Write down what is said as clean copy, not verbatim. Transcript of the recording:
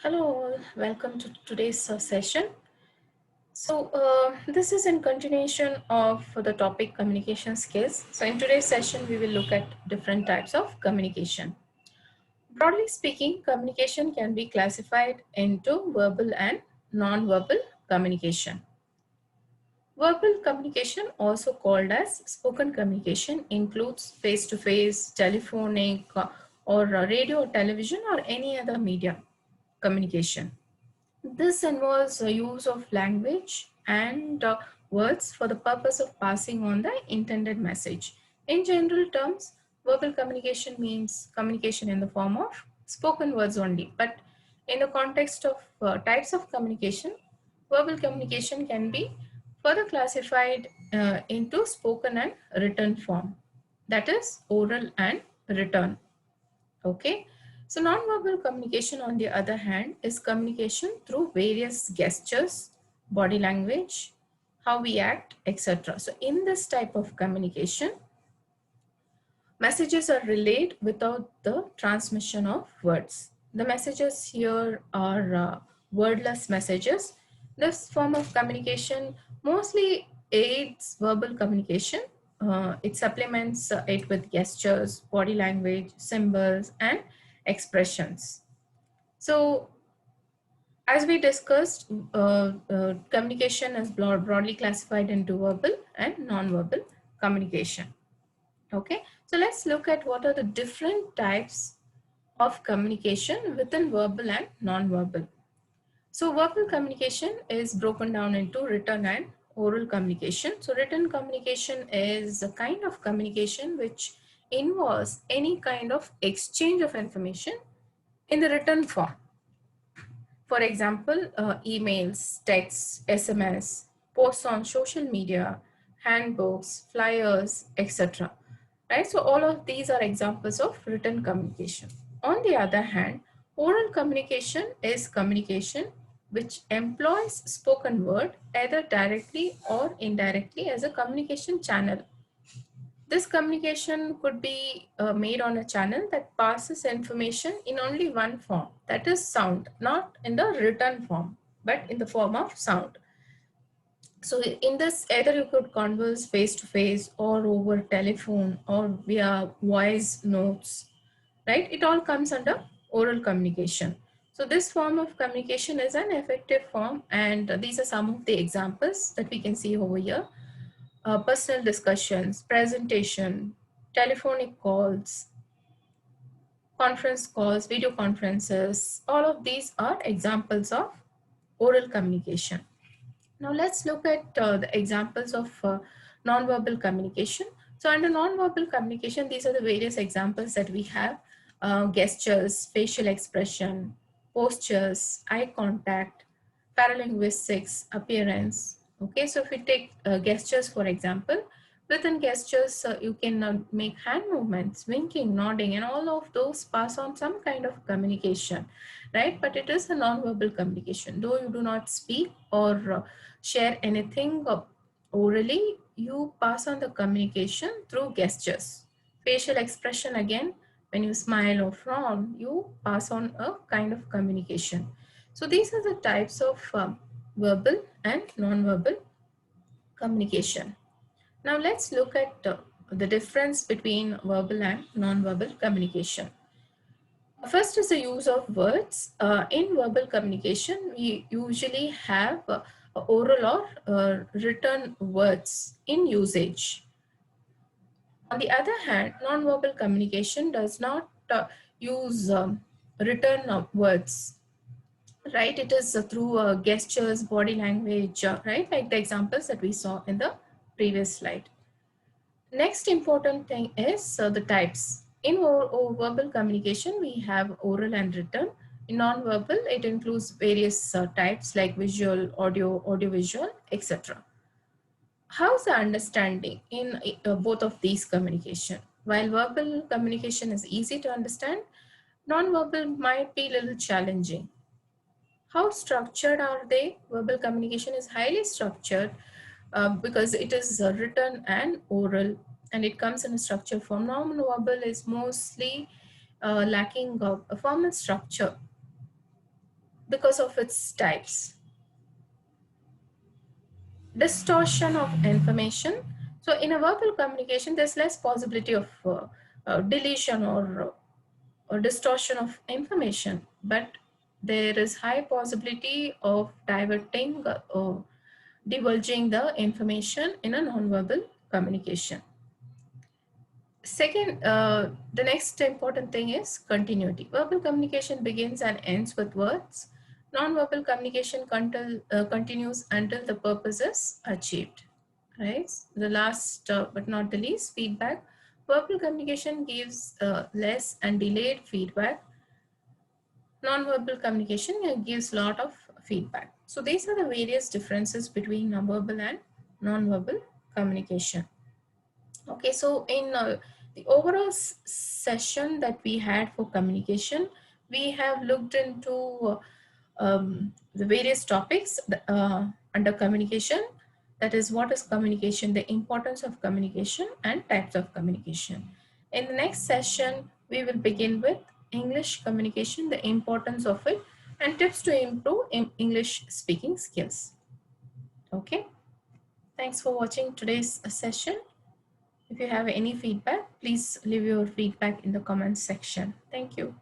Hello all, welcome to today's session. This is in continuation of the topic communication skills. So in today's session, we will look at different types of communication. Broadly speaking, communication can be classified into verbal and non-verbal communication. Verbal communication, also called as spoken communication, includes face-to-face, telephonic, or radio or television or any other media communication. This involves the use of language and words for the purpose of passing on the intended message. In general terms, verbal communication means communication in the form of spoken words only. But in the context of types of communication, verbal communication can be further classified into spoken and written form. That is oral and written. Okay, so nonverbal communication, on the other hand, is communication through various gestures, body language, how we act, etc. So, in this type of communication, messages are relayed without the transmission of words. The messages here are wordless messages. This form of communication mostly aids verbal communication. It supplements it with gestures, body language, symbols, and expressions. So, as we discussed, communication is broadly classified into verbal and non-verbal communication. Okay, so let's look at what are the different types of communication within verbal and non-verbal. So verbal communication is broken down into written and oral communication. So written communication is a kind of communication which involves any kind of exchange of information in the written form. For example, emails, texts, SMS, posts on social media, handbooks, flyers, etc. Right? So all of these are examples of written communication. On the other hand, oral communication is communication which employs spoken word either directly or indirectly as a communication channel. This communication could be made on a channel that passes information in only one form, that is sound, not in the written form, but in the form of sound. So in this, either you could converse face to face or over telephone or via voice notes, right? It all comes under oral communication. So this form of communication is an effective form, and these are some of the examples that we can see over here. Personal discussions, presentation, telephonic calls, conference calls, video conferences, all of these are examples of oral communication. Now let's look at the examples of nonverbal communication. So under nonverbal communication, these are the various examples that we have. Gestures, facial expression, postures, eye contact, paralinguistics, appearance. Okay, so if we take gestures, for example, within gestures, you can make hand movements, winking, nodding, and all of those pass on some kind of communication, right? But it is a non-verbal communication. Though you do not speak or share anything orally, you pass on the communication through gestures. Facial expression, again, when you smile or frown, you pass on a kind of communication. So these are the types of verbal and non-verbal communication. Now let's look at the difference between verbal and non-verbal communication. First is the use of words. In verbal communication, we usually have oral or written words in usage. On the other hand, non-verbal communication does not use written words, right? It is through gestures, body language, right? Like the examples that we saw in the previous slide. Next important thing is the types. In verbal communication, we have oral and written. In non-verbal, it includes various types like visual, audio, audiovisual, etc. How's the understanding in both of these communication? While verbal communication is easy to understand, non-verbal might be a little challenging. How structured are they? Verbal communication is highly structured because it is written and oral, and it comes in a structure form. Non-verbal is mostly lacking a formal structure. because of its types. Distortion of information. So in a verbal communication, there's less possibility of deletion or distortion of information, but there is high possibility of diverting or divulging the information in a non-verbal communication. Second, the next important thing is continuity. Verbal communication begins and ends with words. Non-verbal communication continues until the purpose is achieved. Right? The last but not the least, feedback. Verbal communication gives less and delayed feedback. Non-verbal communication gives a lot of feedback. So these are the various differences between verbal and non-verbal communication. Okay, so in the overall session that we had for communication, we have looked into the various topics under communication. That is, what is communication, the importance of communication, and types of communication. In the next session, we will begin with English communication, the importance of it, and tips to improve English speaking skills. Okay, thanks for watching today's session. If you have any feedback, please leave your feedback in the comments section. Thank you.